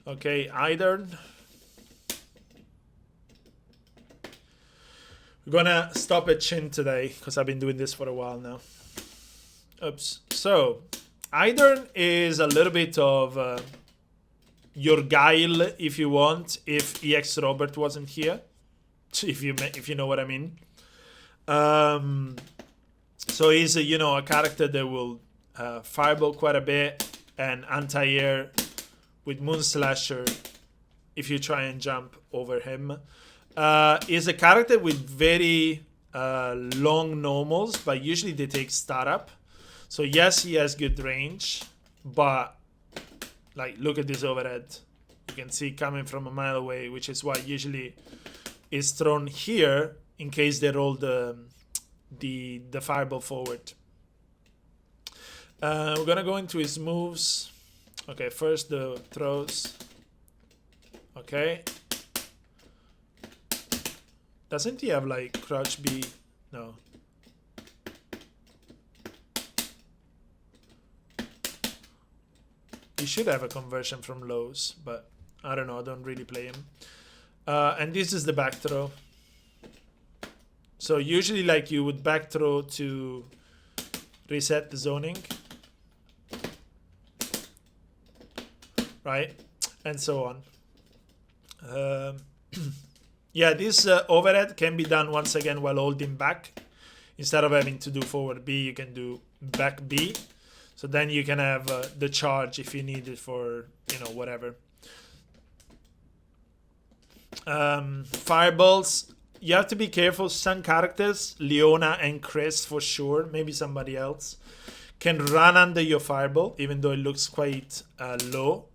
Okay, Heidern. We're gonna stop at Chin today because I've been doing this for a while now. Oops. So, Heidern is a little bit of your guile, if you want, if EX Robert wasn't here. If you know what I mean. So he's a character that will fireball quite a bit and anti-air with Moon Slasher if you try and jump over him. Is a character with very long normals, but usually they take startup. So yes, he has good range, but like look at this overhead. You can see coming from a mile away, which is why usually is thrown here in case they roll the fireball forward. We're gonna go into his moves. Okay, first the throws. Okay. Doesn't he have like crouch B? No. He should have a conversion from lows, but I don't know. I don't really play him. And this is the back throw. So usually like you would back throw to reset the zoning. Right? And so on. Yeah, this overhead can be done once again while holding back. Instead of having to do forward B, you can do back B. So then you can have the charge if you need it for, whatever. Fireballs. You have to be careful. Some characters, Leona and Chris for sure, maybe somebody else, can run under your fireball, even though it looks quite low,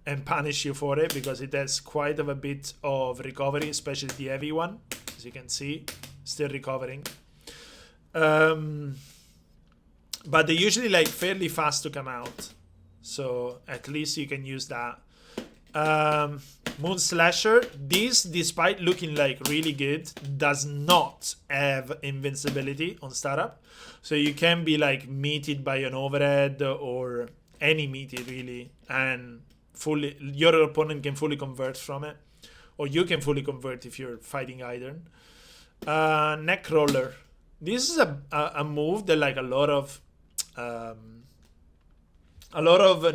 and punish you for it because it has quite a bit of recovery, especially the heavy one. As you can see, still recovering. But they're usually like fairly fast to come out. So at least you can use that. Moon Slasher, this, despite looking like really good, does not have invincibility on startup. So you can be like meated by an overhead or any meaty really, and your opponent can fully convert from it, or you can fully convert if you're fighting Heidern. Neck roller. This is a move that like a lot of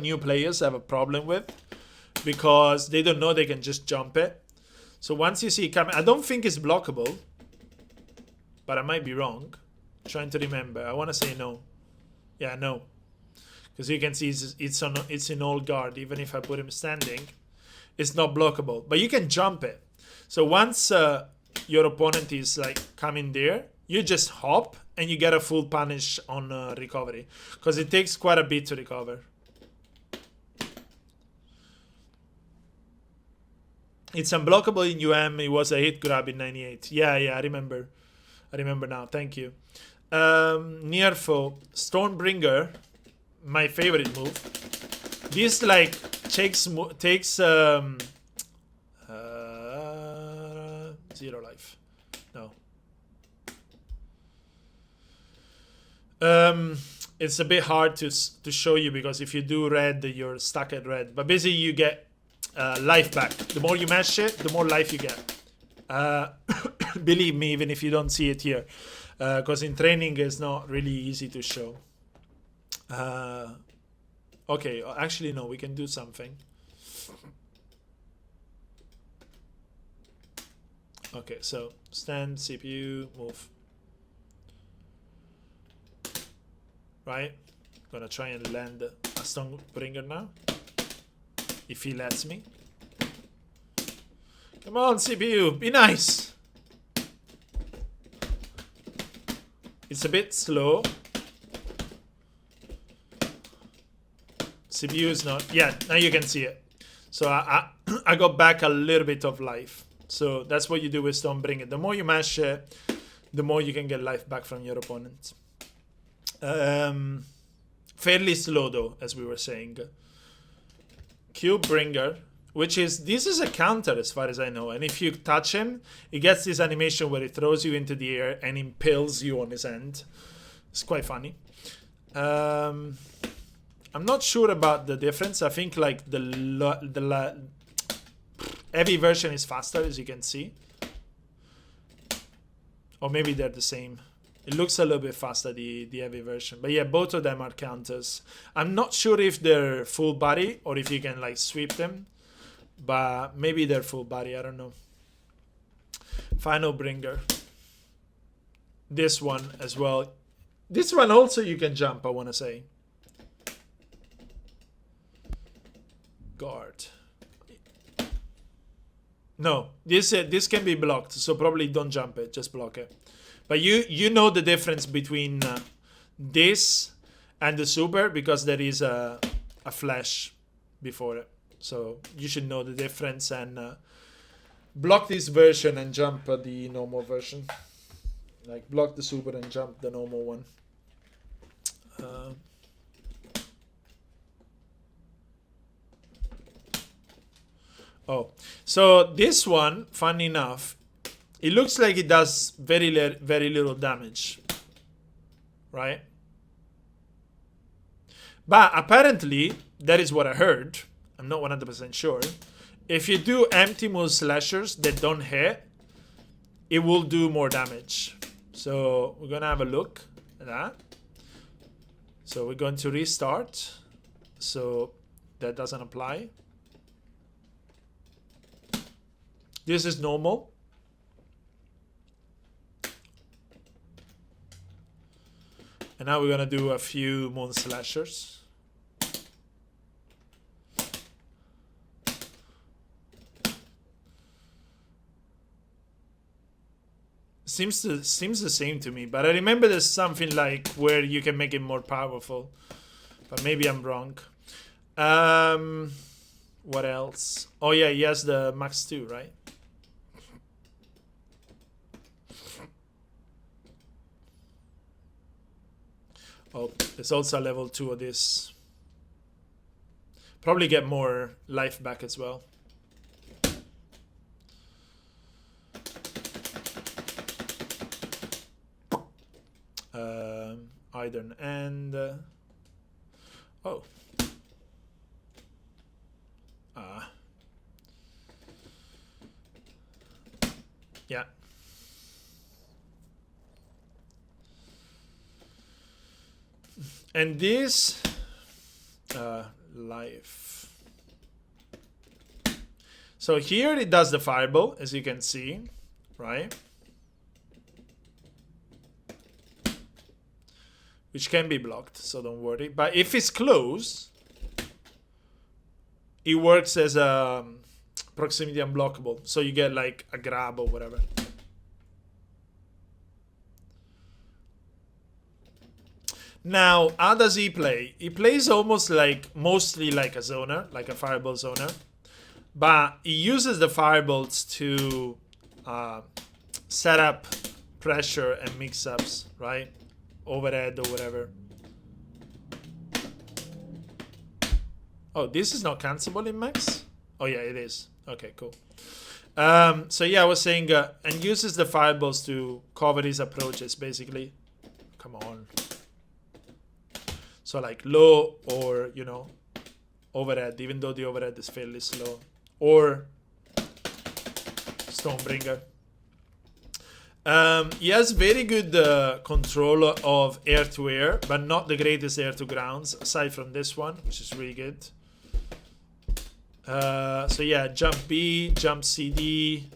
new players have a problem with because they don't know they can just jump it. So once you see it coming, I don't think it's blockable, but I might be wrong. I'm trying to remember. I want to say no. Yeah, no. Because you can see it's in all guard. Even if I put him standing, it's not blockable. But you can jump it. So once your opponent is like coming there, you just hop and you get a full punish on recovery. Because it takes quite a bit to recover. It's unblockable in UM. It was a hit grab in 98. Yeah, I remember. I remember now. Thank you. Near foe. Stormbringer. My favorite move. This like takes 0 life. No. It's a bit hard to show you because if you do red, you're stuck at red. But basically, you get life back. The more you mash it, the more life you get. Believe me, even if you don't see it here, because in training it's not really easy to show. Okay, actually no, we can do something. Okay, so stand, CPU, move. Right? Gonna try and land a Stormbringer now. If he lets me. Come on, CPU, be nice. It's a bit slow. CPU is not. Yeah, now you can see it. So I got back a little bit of life. So that's what you do with Stormbringer. The more you mash it, the more you can get life back from your opponent. Fairly slow though, as we were saying. Cube Bringer, which is, this is a counter as far as I know. And if you touch him, he gets this animation where it throws you into the air and impales you on his end. It's quite funny. I'm not sure about the difference. I think like the heavy version is faster, as you can see. Or maybe they're the same. It looks a little bit faster, the heavy version. But yeah, both of them are counters. I'm not sure if they're full body or if you can like sweep them. But maybe they're full body, I don't know. Final Bringer. This one as well. This one also you can jump, I want to say. Guard. No, this can be blocked, so probably don't jump it, just block it. But you know the difference between this and the super because there is a flash before it. So you should know the difference and block this version and jump the normal version. Like block the super and jump the normal one. Oh, so this one, funny enough, it looks like it does very little damage, right? But apparently, that is what I heard. I'm not 100% sure. If you do empty move slashers that don't hit, it will do more damage. So we're gonna have a look at that. So we're going to restart. So that doesn't apply. This is normal. And now we're gonna do a few moon slashers. Seems the same to me, but I remember there's something like where you can make it more powerful. But maybe I'm wrong. What else? Oh yeah, he has the max 2, right? Oh, there's also a level 2 of this. Probably get more life back as well. Heidern and oh. Yeah. And this life. So here it does the fireball, as you can see, right? Which can be blocked, so don't worry. But if it's close, it works as a proximity unblockable. So you get like a grab or whatever. Now, how does he play? He plays almost like, mostly like a zoner, like a fireball zoner. But he uses the fireballs to set up pressure and mix-ups, right? Overhead or whatever. Oh, this is not cancelable in max? Oh yeah, it is. Okay, cool. So yeah, I was saying, and uses the fireballs to cover his approaches, basically. Come on. So like low or, you know, overhead, even though the overhead is fairly slow. Or Stonebringer. He has very good control of air-to-air, but not the greatest air-to-grounds, aside from this one, which is really good. So yeah, jump B, jump CD,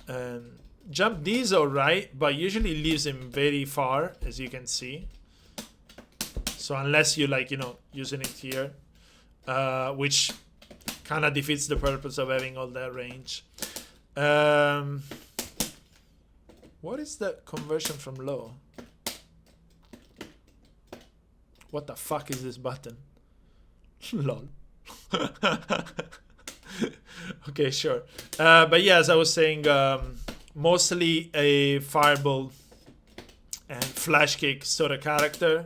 and jump D is alright, but usually leaves him very far, as you can see. So unless you like, you know, using it here, which kind of defeats the purpose of having all that range. What is the conversion from low? What the fuck is this button? Lol. Okay, sure. But yeah, as I was saying, mostly a fireball and flash kick sort of character,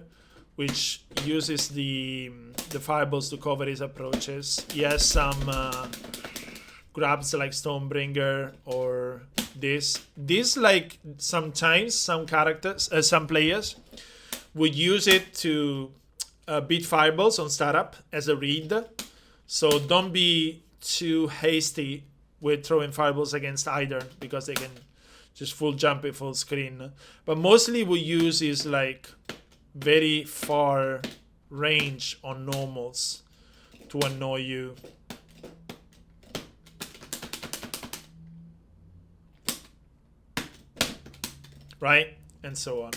which uses the fireballs to cover his approaches. He has some grabs like Stonebringer or this. This, like, sometimes some characters, some players would use it to beat fireballs on startup as a read. So don't be too hasty with throwing fireballs against Heidern, because they can just full jump it full screen. But mostly we use is like very far range on normals to annoy you. Right? And so on.